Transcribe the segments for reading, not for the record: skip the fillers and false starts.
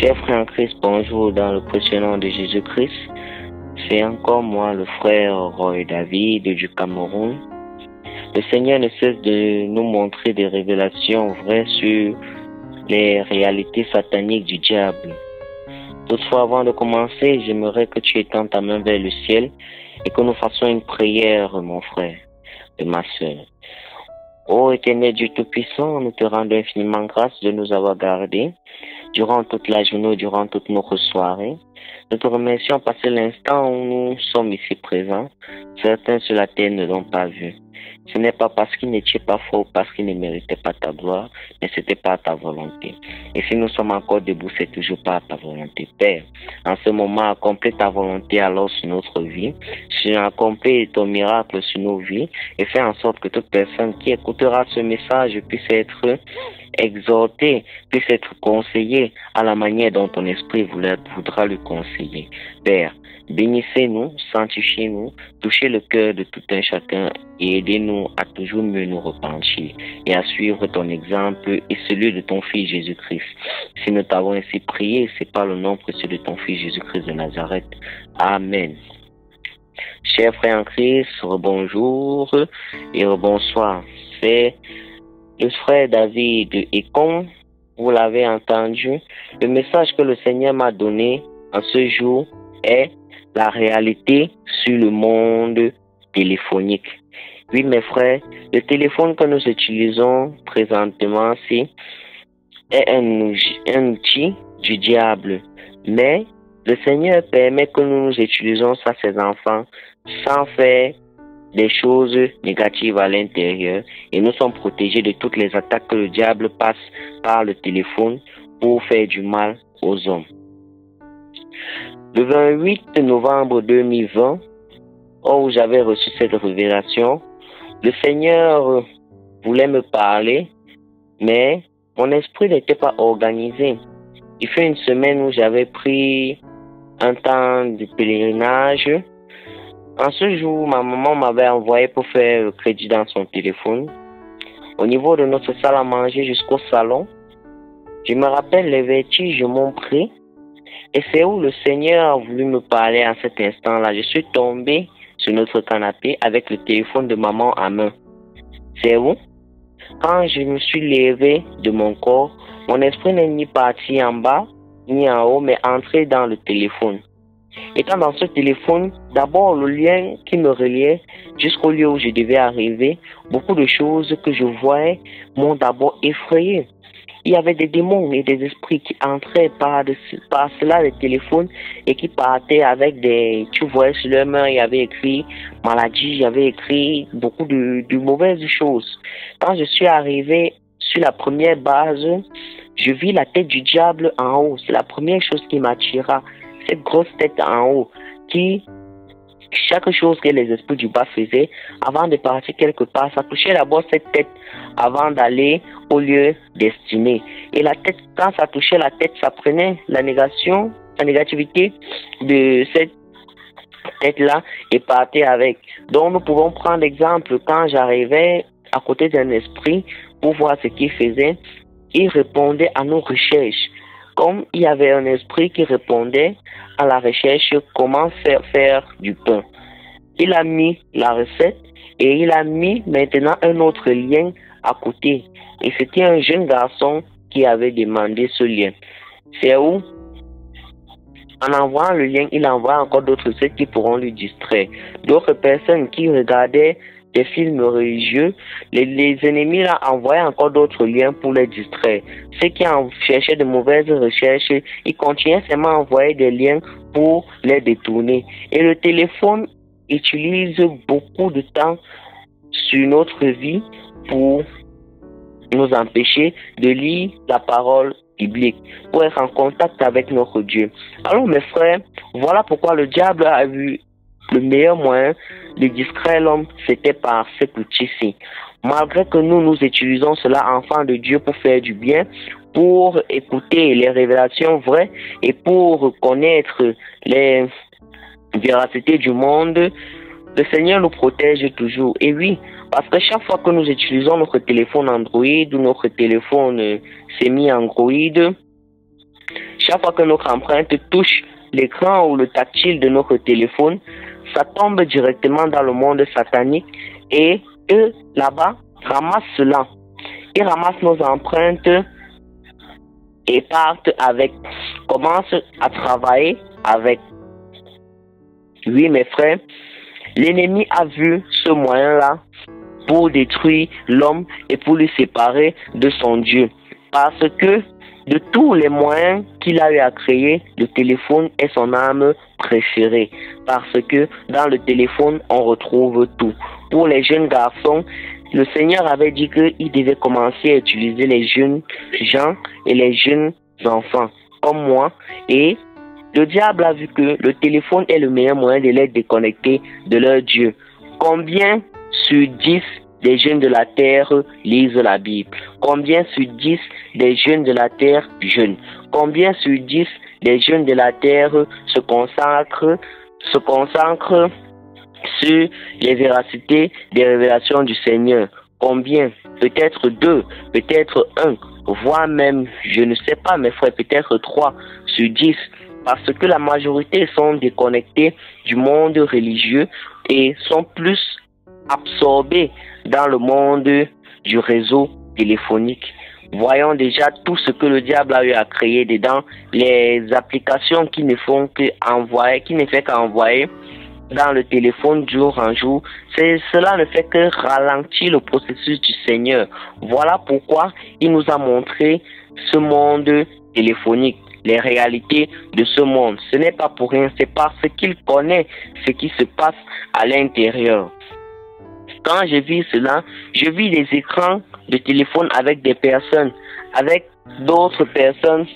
Chers frères en Christ, bonjour dans le précieux nom de Jésus-Christ. C'est encore moi, le frère Roy David du Cameroun. Le Seigneur ne cesse de nous montrer des révélations vraies sur les réalités sataniques du diable. Toutefois, avant de commencer, j'aimerais que tu étendes ta main vers le ciel et que nous fassions une prière, mon frère et ma soeur. Ô Éternel Dieu Tout-Puissant, nous te rendons infiniment grâce de nous avoir gardés durant toute la journée, durant toute notre soirée. Nous te remercions parce que l'instant où nous sommes ici présents, certains sur la terre ne l'ont pas vu. Ce n'est pas parce qu'ils n'étaient pas forts ou parce qu'ils ne méritaient pas ta gloire, mais c'était pas ta volonté. Et si nous sommes encore debout, c'est toujours pas ta volonté. Père, en ce moment, accomplis ta volonté alors sur notre vie. Accomplis ton miracle sur nos vies et fais en sorte que toute personne qui écoutera ce message puisse être exhorté, puisse être conseillé à la manière dont ton esprit voudra le conseiller. Père, bénissez-nous, sanctifiez-nous, touchez le cœur de tout un chacun et aidez-nous à toujours mieux nous repentir et à suivre ton exemple et celui de ton Fils Jésus-Christ. Si nous t'avons ainsi prié, c'est par le nom précieux de ton Fils Jésus-Christ de Nazareth. Amen. Chers frères en Christ, rebonjour et rebonsoir. C'est le frère David et comme vous l'avez entendu, le message que le Seigneur m'a donné en ce jour est la réalité sur le monde téléphonique. Oui, mes frères, le téléphone que nous utilisons présentement est un outil du diable. Mais le Seigneur permet que nous utilisons ça, ses enfants, sans faire des choses négatives à l'intérieur. Et nous sommes protégés de toutes les attaques que le diable passe par le téléphone pour faire du mal aux hommes. Le 28 novembre 2020, où j'avais reçu cette révélation, le Seigneur voulait me parler, mais mon esprit n'était pas organisé. Il fait une semaine où j'avais pris un temps de pèlerinage. En ce jour, ma maman m'avait envoyé pour faire le crédit dans son téléphone. Au niveau de notre salle à manger jusqu'au salon, je me rappelle les vertiges m'ont pris. Et c'est où le Seigneur a voulu me parler à cet instant-là. Je suis tombé sur notre canapé avec le téléphone de maman à main. C'est où? Quand je me suis levé de mon corps, mon esprit n'est ni parti en bas, ni en haut, mais entré dans le téléphone. Étant dans ce téléphone, d'abord le lien qui me reliait jusqu'au lieu où je devais arriver, beaucoup de choses que je voyais m'ont d'abord effrayé. Il y avait des démons et des esprits qui entraient par cela le téléphone et qui partaient avec des... Tu voyais sur leur main, il y avait écrit maladie, il y avait écrit beaucoup de mauvaises choses. Quand je suis arrivé sur la première base, je vis la tête du diable en haut. C'est la première chose qui m'attira. Cette grosse tête en haut qui, chaque chose que les esprits du bas faisaient, avant de partir quelque part, ça touchait d'abord cette tête avant d'aller au lieu destiné. Et la tête, quand ça touchait la tête, ça prenait la négativité de cette tête-là et partait avec. Donc nous pouvons prendre l'exemple quand j'arrivais à côté d'un esprit pour voir ce qu'il faisait. Il répondait à nos recherches. Comme il y avait un esprit qui répondait à la recherche comment faire du pain. Il a mis la recette et il a mis maintenant un autre lien à côté. Et c'était un jeune garçon qui avait demandé ce lien. C'est où, en envoyant le lien, il envoie encore d'autres sites qui pourront lui distraire. D'autres personnes qui regardaient des films religieux, les ennemis là envoyaient encore d'autres liens pour les distraire. Ceux qui en cherchaient de mauvaises recherches, ils continuaient seulement à envoyer des liens pour les détourner. Et le téléphone utilise beaucoup de temps sur notre vie pour nous empêcher de lire la parole biblique, pour être en contact avec notre Dieu. Alors mes frères, voilà pourquoi le diable a vu le meilleur moyen de distraire l'homme, c'était par cet outil-ci. Malgré que nous utilisons cela, enfants de Dieu, pour faire du bien, pour écouter les révélations vraies et pour connaître les véracités du monde, le Seigneur nous protège toujours. Et oui, parce que chaque fois que nous utilisons notre téléphone Android ou notre téléphone semi-Android, Chaque fois que notre empreinte touche l'écran ou le tactile de notre téléphone, ça tombe directement dans le monde satanique et eux, là-bas, ramassent cela. Ils ramassent nos empreintes et partent avec, commencent à travailler avec. Oui, mes frères, l'ennemi a vu ce moyen-là pour détruire l'homme et pour le séparer de son Dieu. Parce que de tous les moyens qu'il a eu à créer, le téléphone est son arme préférée. Parce que dans le téléphone, on retrouve tout. Pour les jeunes garçons, le Seigneur avait dit qu'il devait commencer à utiliser les jeunes gens et les jeunes enfants, comme moi. Et le diable a vu que le téléphone est le meilleur moyen de les déconnecter de leur Dieu. Combien sur 10 des jeunes de la terre lisent la Bible? Combien sur 10 des jeunes de la terre jeûnent? Combien sur 10 des jeunes de la terre se consacrent sur les véracités des révélations du Seigneur? Combien? Peut-être 2, peut-être 1, voire même, je ne sais pas mes frères, peut-être 3 sur 10. Parce que la majorité sont déconnectés du monde religieux et sont plus absorbés dans le monde du réseau téléphonique. Voyons déjà tout ce que le diable a eu à créer dedans, les applications qui ne font qu'envoyer, qui ne fait qu'envoyer dans le téléphone jour en jour. Cela ne fait que ralentir le processus du Seigneur. Voilà pourquoi il nous a montré ce monde téléphonique, les réalités de ce monde. Ce n'est pas pour rien, c'est parce qu'il connaît ce qui se passe à l'intérieur. Quand je vis cela, je vis des écrans de téléphone avec des personnes, avec d'autres personnes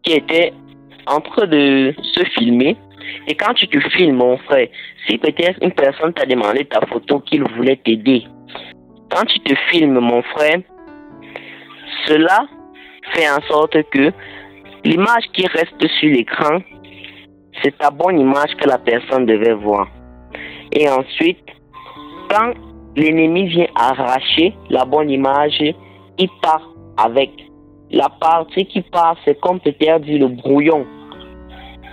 qui étaient en train de se filmer. Et quand tu te filmes, mon frère, si peut-être une personne t'a demandé ta photo qu'il voulait t'aider, quand tu te filmes, mon frère, cela fait en sorte que l'image qui reste sur l'écran, c'est ta bonne image que la personne devait voir. Et ensuite, quand l'ennemi vient arracher la bonne image, il part avec. La partie qui part, c'est comme peut-être dit le brouillon.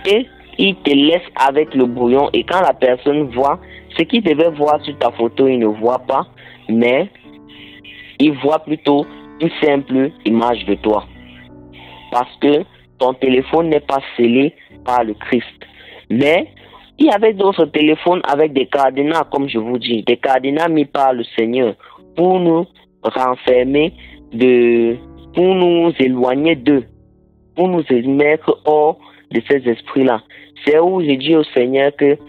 Et il te laisse avec le brouillon. Et quand la personne voit ce qu'il devait voir sur ta photo, il ne voit pas, mais il voit plutôt une simple image de toi. Parce que ton téléphone n'est pas scellé par le Christ. Mais il y avait d'autres téléphones avec des cadenas, comme je vous dis, des cadenas mis par le Seigneur pour nous renfermer, pour nous éloigner d'eux, pour nous mettre hors de ces esprits-là. C'est où j'ai dit au Seigneur que,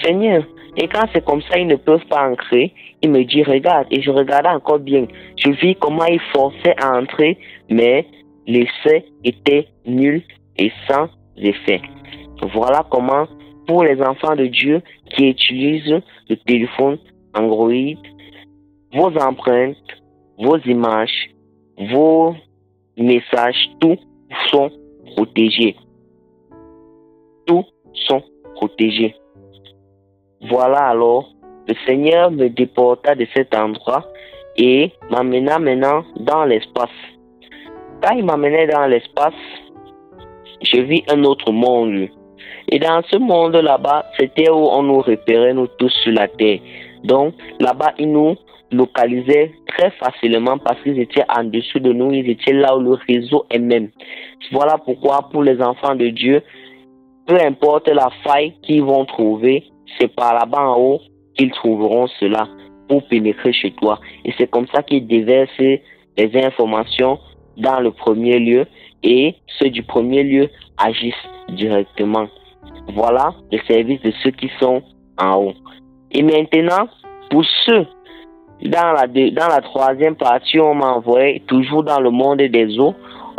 Seigneur, et quand c'est comme ça, ils ne peuvent pas entrer, il me dit, regarde, et je regardais encore bien. Je vis comment ils forçaient à entrer, mais l'essai était nul et sans effet. Voilà comment, pour les enfants de Dieu qui utilisent le téléphone Android, vos empreintes, vos images, vos messages, tout sont protégés. Tout sont protégés. Voilà alors, le Seigneur me déporta de cet endroit et m'amena maintenant dans l'espace. Quand il m'amenait dans l'espace, je vis un autre monde. Et dans ce monde là-bas, c'était où on nous repérait, nous tous sur la terre. Donc là-bas, ils nous localisaient très facilement parce qu'ils étaient en dessous de nous, ils étaient là où le réseau est même. Voilà pourquoi pour les enfants de Dieu, peu importe la faille qu'ils vont trouver, c'est par là-bas en haut qu'ils trouveront cela pour pénétrer chez toi. Et c'est comme ça qu'ils déversent les informations dans le premier lieu et ceux du premier lieu agissent directement. Voilà le service de ceux qui sont en haut. Et maintenant, pour ceux dans la troisième partie, on m'a envoyé toujours dans le monde des eaux.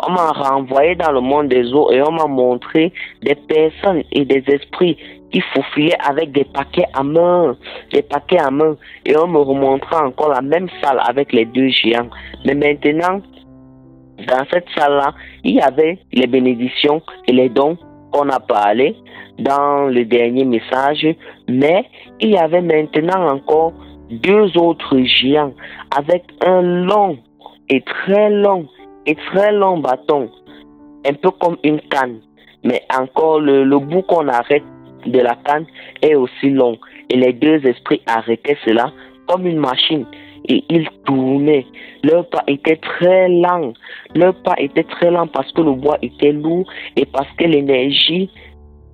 On m'a renvoyé dans le monde des eaux et on m'a montré des personnes et des esprits qui faufilaient avec des paquets à main, et on me remontra encore la même salle avec les deux géants. Mais maintenant, dans cette salle-là, il y avait les bénédictions et les dons qu'on a parlé dans le dernier message, mais il y avait maintenant encore deux autres géants avec un long et très long bâton. un peu comme une canne. Mais encore, le bout qu'on arrête de la canne est aussi long. Et les deux esprits arrêtaient cela comme une machine. Et ils tournaient. Leur pas était très lent. Leur pas était très lent parce que le bois était lourd et parce que l'énergie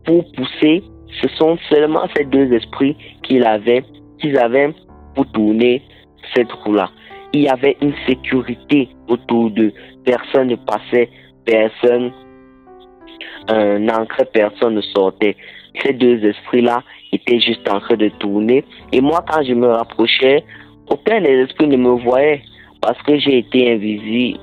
pour pousser, ce sont seulement ces deux esprits qu'ils avaient pour tourner cette roue-là. Il y avait une sécurité autour d'eux. Personne ne passait, personne n'entrait, personne ne sortait. Ces deux esprits-là étaient juste en train de tourner. Et moi, quand je me rapprochais, aucun des esprits ne me voyait parce que j'ai été invisible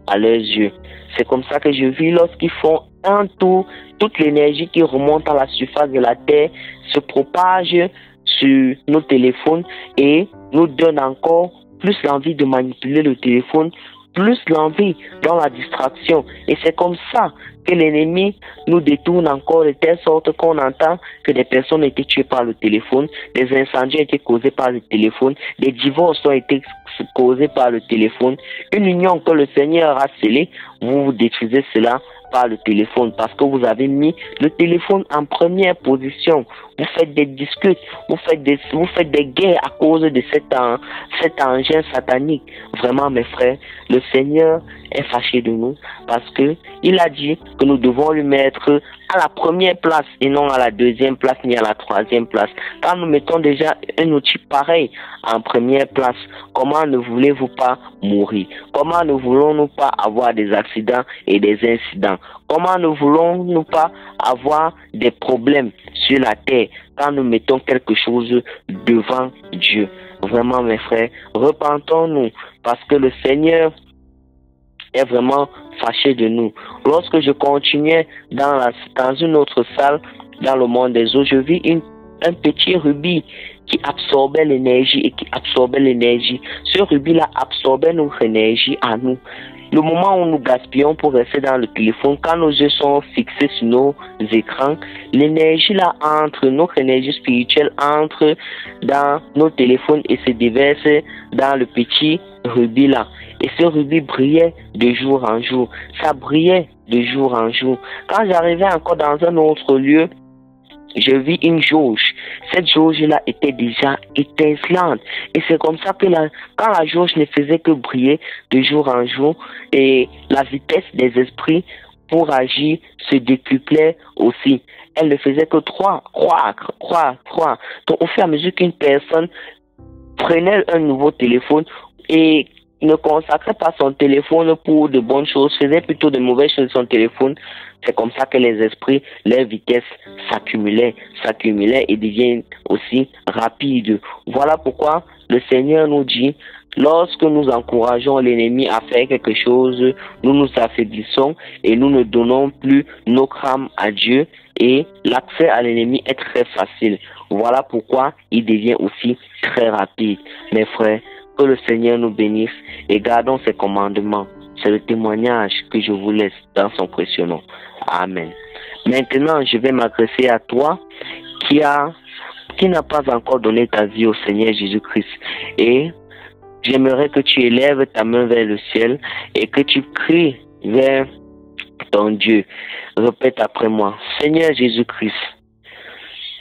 à leurs yeux. C'est comme ça que je vis lorsqu'ils font un tour, toute l'énergie qui remonte à la surface de la terre se propage sur nos téléphones et nous donne encore plus l'envie de manipuler le téléphone, plus l'envie dans la distraction. Et c'est comme ça que l'ennemi nous détourne encore de telle sorte qu'on entend que des personnes ont été tuées par le téléphone, des incendies ont été causés par le téléphone, des divorces ont été causés par le téléphone, une union que le Seigneur a scellée, vous détruisez cela par le téléphone parce que vous avez mis le téléphone en première position. Vous faites des discutes, vous faites des guerres à cause de cet engin satanique. Vraiment, mes frères, le Seigneur est fâché de nous parce que il a dit que nous devons lui mettre à la première place et non à la deuxième place ni à la troisième place. Quand nous mettons déjà un outil pareil en première place, comment ne voulez-vous pas mourir? Comment ne voulons-nous pas avoir des accidents et des incidents? Comment ne voulons-nous pas avoir des problèmes sur la terre quand nous mettons quelque chose devant Dieu? Vraiment, mes frères, repentons-nous parce que le Seigneur est vraiment fâché de nous. Lorsque je continuais dans une autre salle, dans le monde des eaux, je vis un petit rubis qui absorbait l'énergie et qui absorbait l'énergie. Ce rubis-là absorbait notre énergie à nous. Le moment où nous gaspillons pour rester dans le téléphone, quand nos yeux sont fixés sur nos écrans, l'énergie là entre, notre énergie spirituelle entre dans nos téléphones et se déverse dans le petit rubis là. Et ce rubis brillait de jour en jour. Ça brillait de jour en jour. Quand j'arrivais encore dans un autre lieu, je vis une jauge. Cette jauge-là était déjà étincelante. Et c'est comme ça que quand la jauge ne faisait que briller de jour en jour, et la vitesse des esprits pour agir se décuplait aussi. Elle ne faisait que croître. Donc, au fur et à mesure qu'une personne prenait un nouveau téléphone et ne consacrait pas son téléphone pour de bonnes choses, faisait plutôt de mauvaises choses sur son téléphone, c'est comme ça que les esprits, leur vitesse s'accumulait et deviennent aussi rapides. Voilà pourquoi le Seigneur nous dit, lorsque nous encourageons l'ennemi à faire quelque chose, nous nous affaiblissons et nous ne donnons plus notre âme à Dieu et l'accès à l'ennemi est très facile. Voilà pourquoi il devient aussi très rapide. Mes frères, que le Seigneur nous bénisse et gardons ses commandements. C'est le témoignage que je vous laisse dans son précieux nom. Amen. Maintenant, je vais m'adresser à toi qui n'a pas encore donné ta vie au Seigneur Jésus-Christ. Et j'aimerais que tu élèves ta main vers le ciel et que tu cries vers ton Dieu. Répète après moi. Seigneur Jésus-Christ,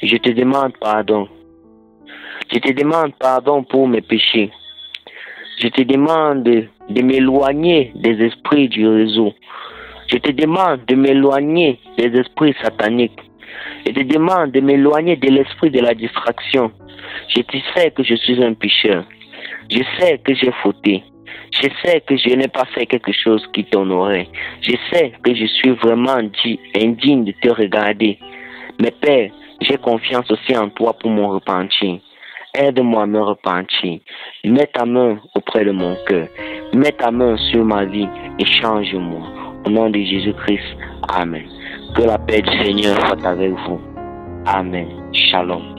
je te demande pardon. Je te demande pardon pour mes péchés. Je te demande de m'éloigner des esprits du réseau. Je te demande de m'éloigner des esprits sataniques. Je te demande de m'éloigner de l'esprit de la distraction. Je sais que je suis un pécheur. Je sais que j'ai fauté. Je sais que je n'ai pas fait quelque chose qui t'honorait. Je sais que je suis vraiment indigne de te regarder. Mais Père, j'ai confiance aussi en toi pour mon repentir. Aide-moi à me repentir. Mets ta main auprès de mon cœur. Mets ta main sur ma vie et change-moi. Au nom de Jésus-Christ. Amen. Que la paix du Seigneur soit avec vous. Amen. Shalom.